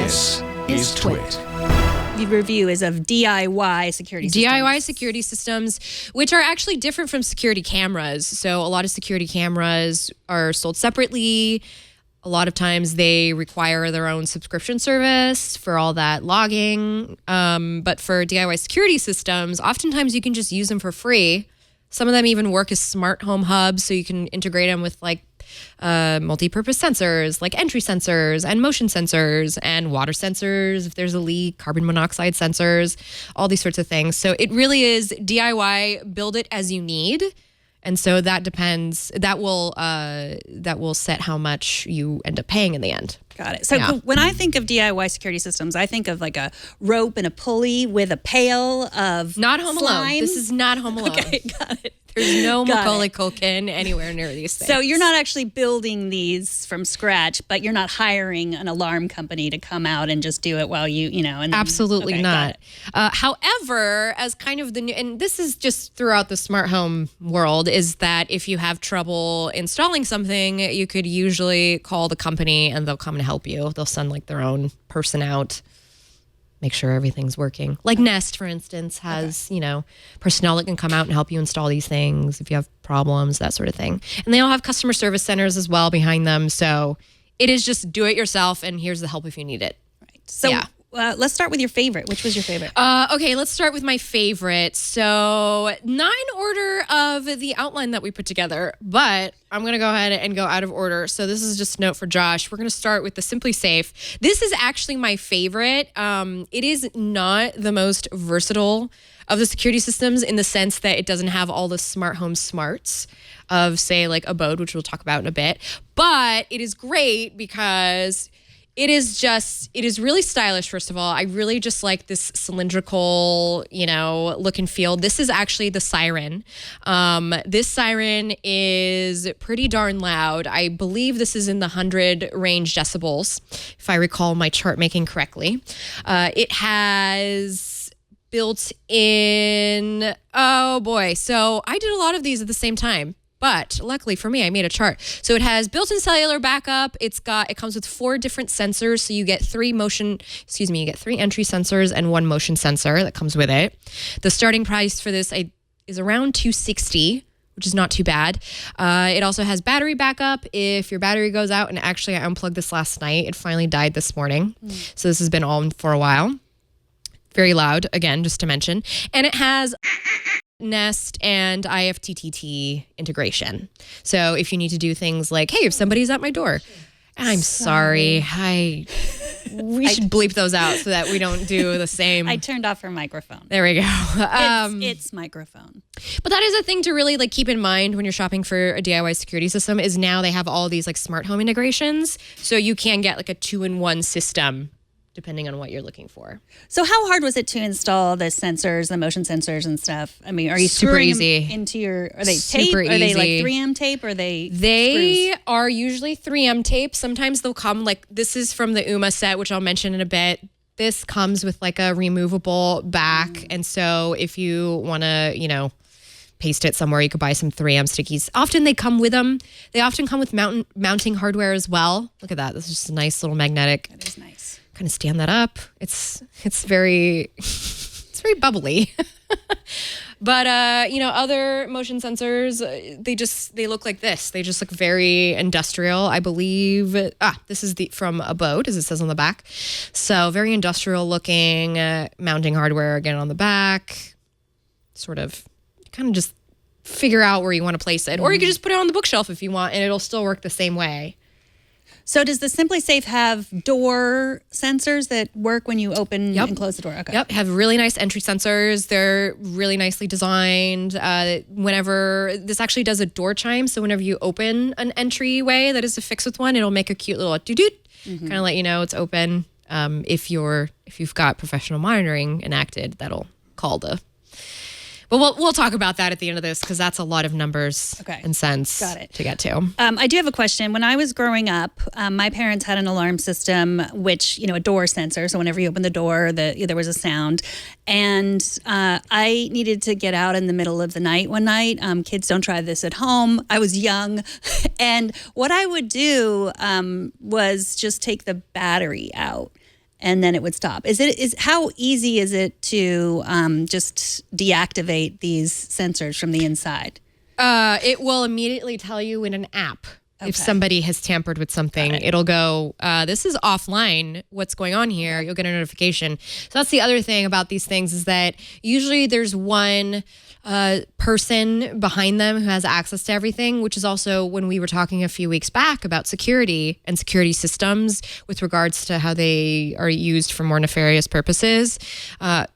This is TWiT. The review is of DIY security systems. DIY security systems, which are actually different from security cameras. So a lot of security cameras are sold separately. A lot of times they require their own subscription service for all that logging. But for DIY security systems, oftentimes you can just use them for free. Some of them even work as smart home hubs, so you can integrate them with like multi-purpose sensors, like entry sensors and motion sensors and water sensors if there's a leak, carbon monoxide sensors, all these sorts of things. So it really is DIY, build it as you need. And so that depends, that will set how much you end up paying in the end. Got it. So when I think of DIY security systems, I think of like a rope and a pulley with a pail of Not Home Alone. This is not Home Alone. Okay, got it. There's no Macaulay Culkin anywhere near these things. So you're not actually building these from scratch, but you're not hiring an alarm company to come out and just do it while and then, Absolutely not. However, as kind of the new, and this is just throughout the smart home world, is that if you have trouble installing something, you could usually call the company and they'll come and help you. They'll send like their own person out, make sure everything's working. Like Nest, for instance, has, personnel that can come out and help you install these things if you have problems, that sort of thing. And they all have customer service centers as well behind them. So it is just do it yourself, and here's the help if you need it. Right. So let's start with your favorite. Which was your favorite? Okay, let's start with my favorite. So not in order of the outline that we put together, but I'm going to go ahead and go out of order. So this is just a note for Josh. We're going to start with the SimpliSafe. This is actually my favorite. It is not the most versatile of the security systems in the sense that it doesn't have all the smart home smarts of, say, like Abode, which we'll talk about in a bit. But it is great because it is really stylish, first of all. I really just like this cylindrical, look and feel. This is actually the siren. This siren is pretty darn loud. I believe this is in the 100 range decibels, if I recall my chart making correctly. It has built in, oh boy. So I did a lot of these at the same time. But luckily for me, I made a chart. So it has built-in cellular backup. It comes with 4 different sensors. So you get 3 entry sensors and 1 motion sensor that comes with it. The starting price for this is around $260, which is not too bad. It also has battery backup if your battery goes out. And actually, I unplugged this last night. It finally died this morning. So this has been on for a while. Very loud, again, just to mention. And it has Nest and IFTTT integration. So if you need to do things like, hey, if somebody's at my door, I'm sorry. We should bleep those out so that we don't do the same. I turned off her microphone. There we go. It's microphone. But that is a thing to really keep in mind when you're shopping for a DIY security system, is now they have all these smart home integrations. So you can get a 2-in-1 system depending on what you're looking for. So how hard was it to install the sensors, the motion sensors and stuff? I mean, are you super screwing easy them into your, are they super tape? Easy. Are they like 3M tape? Or are they screws? Are usually 3M tape. Sometimes they'll come this is from the Ooma set, which I'll mention in a bit. This comes with a removable back. And so if you want to, paste it somewhere, you could buy some 3M stickies. Often they come with them. They often come with mounting hardware as well. Look at that. This is just a nice little magnetic. That is nice. Kind of stand that up. It's very bubbly. But other motion sensors, they look like this. They just look very industrial. I believe this is from Abode, as it says on the back. So very industrial looking, mounting hardware again on the back. Sort of kind of just figure out where you want to place it. Or you could just put it on the bookshelf if you want, and it'll still work the same way. So does the SimpliSafe have door sensors that work when you open and close the door? Okay. Yep, have really nice entry sensors. They're really nicely designed. Whenever this actually does a door chime, so whenever you open an entryway that is affixed with one, it'll make a cute little doot-doot, kind of let you know it's open. If you've got professional monitoring enacted, that'll call the. But we'll talk about that at the end of this, because that's a lot of numbers and cents to get to. I do have a question. When I was growing up, my parents had an alarm system, which, a door sensor. So whenever you open the door, there was a sound. And I needed to get out in the middle of the night one night. Kids don't try this at home. I was young. And what I would do was just take the battery out and then it would stop. How easy is it to just deactivate these sensors from the inside? It will immediately tell you in an app. If somebody has tampered with something, it'll go, this is offline. What's going on here? You'll get a notification. So that's the other thing about these things is that usually there's one person behind them who has access to everything, which is also when we were talking a few weeks back about security and security systems with regards to how they are used for more nefarious purposes. I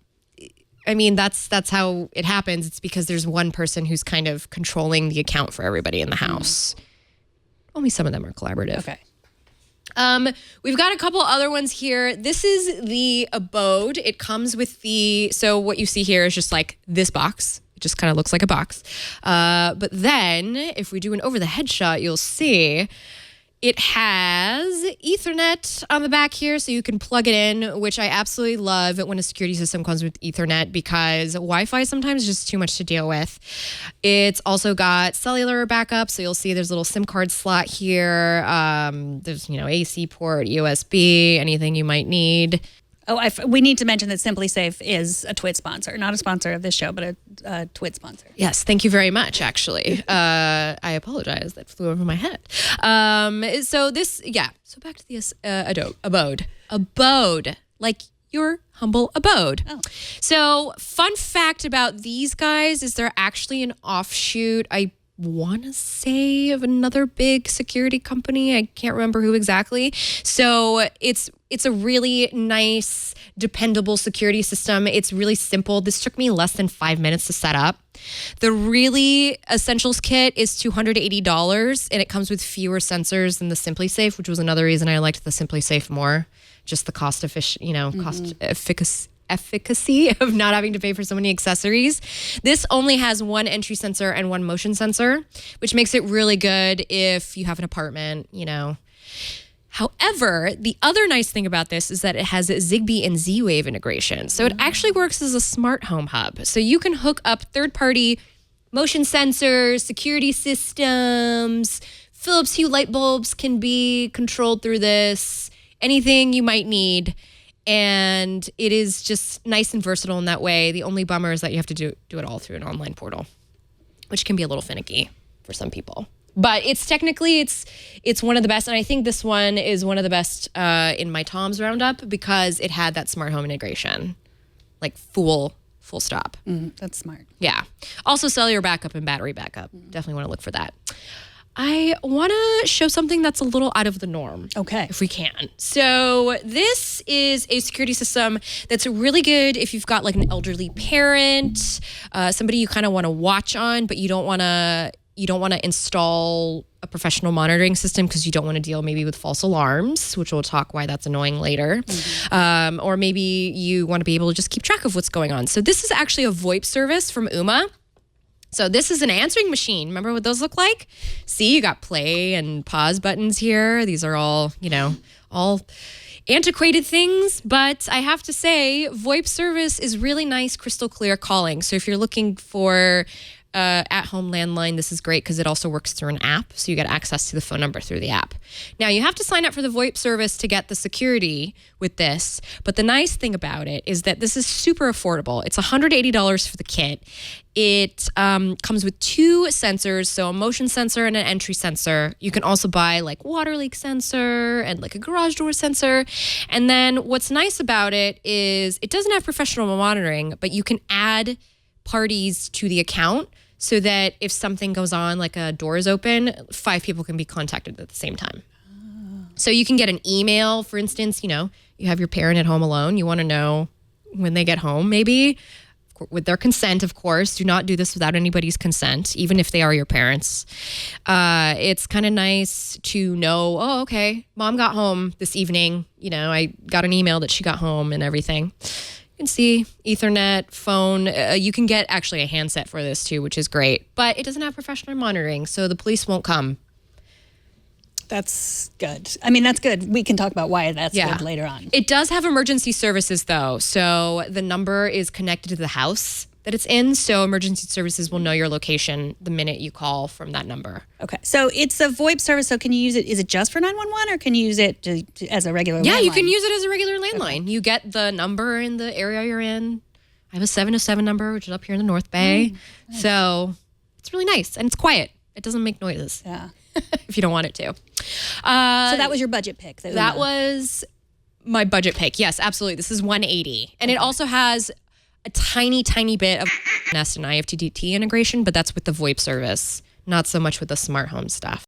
mean, that's how it happens. It's because there's one person who's kind of controlling the account for everybody in the house. Only some of them are collaborative. Okay. We've got a couple other ones here. This is the Abode. It comes with so what you see here is just like this box. It just kind of looks like a box. But then if we do an over the head shot, you'll see it has Ethernet on the back here, so you can plug it in, which I absolutely love when a security system comes with Ethernet because Wi-Fi sometimes is just too much to deal with. It's also got cellular backup, so you'll see there's a little SIM card slot here. There's, AC port, USB, anything you might need. Oh, we need to mention that SimpliSafe is a TWiT sponsor, not a sponsor of this show, but a TWiT sponsor. Yes, thank you very much, actually. I apologize. That flew over my head. So back to the Abode, like your humble abode. Oh. So fun fact about these guys is they're actually an offshoot, I want to say, of another big security company. I can't remember who exactly. So it's a really nice, dependable security system. It's really simple. This took me less than 5 minutes to set up. The really essentials kit is $280, and it comes with fewer sensors than the SimpliSafe, which was another reason I liked the SimpliSafe more. Just the cost efficacy of not having to pay for so many accessories. This only has one entry sensor and one motion sensor, which makes it really good if you have an apartment, However, the other nice thing about this is that it has Zigbee and Z-Wave integration. So it actually works as a smart home hub. So you can hook up third-party motion sensors, security systems, Philips Hue light bulbs can be controlled through this, anything you might need. And it is just nice and versatile in that way. The only bummer is that you have to do it all through an online portal, which can be a little finicky for some people. But it's one of the best. And I think this one is one of the best in my Tom's Roundup because it had that smart home integration, like full stop. That's smart. Yeah. Also cellular backup and battery backup. Definitely want to look for that. I want to show something that's a little out of the norm. Okay. If we can. So this is a security system that's really good if you've got like an elderly parent, somebody you kind of want to watch on, but you don't want to install a professional monitoring system because you don't want to deal maybe with false alarms, which we'll talk why that's annoying later. Or maybe you want to be able to just keep track of what's going on. So this is actually a VoIP service from Ooma. So this is an answering machine. Remember what those look like? See, you got play and pause buttons here. These are all, all antiquated things. But I have to say, VoIP service is really nice, crystal clear calling. So if you're looking for at-home landline, this is great because it also works through an app. So you get access to the phone number through the app. Now, you have to sign up for the VoIP service to get the security with this. But the nice thing about it is that this is super affordable. It's $180 for the kit. It comes with two sensors, so a motion sensor and an entry sensor. You can also buy like water leak sensor and like a garage door sensor. And then what's nice about it is it doesn't have professional monitoring, but you can add parties to the account so that if something goes on, like a door is open, 5 people can be contacted at the same time. So you can get an email, for instance, you have your parent at home alone. You want to know when they get home, maybe with their consent, of course. Do not do this without anybody's consent, even if they are your parents. It's kind of nice to know, oh, okay, mom got home this evening. I got an email that she got home and everything. You can see Ethernet, phone. You can get actually a handset for this too, which is great. But it doesn't have professional monitoring, so the police won't come. That's good. I mean, that's good. We can talk about why that's good later on. It does have emergency services, though. So the number is connected to the house that it's in. So emergency services will know your location the minute you call from that number. Okay. So it's a VoIP service. So can you use it? Is it just for 911 or can you use it as a regular Yeah, landline? you can use it as a regular landline. You get the number in the area you're in. I have a 707 number, which is up here in the North Bay. Nice. So it's really nice. And it's quiet. It doesn't make noises. Yeah. If you don't want it to. So that was your budget pick. That was my budget pick. Yes, absolutely. This is $180. And it also has a tiny, tiny bit of Nest and IFTTT integration, but that's with the VoIP service, not so much with the smart home stuff.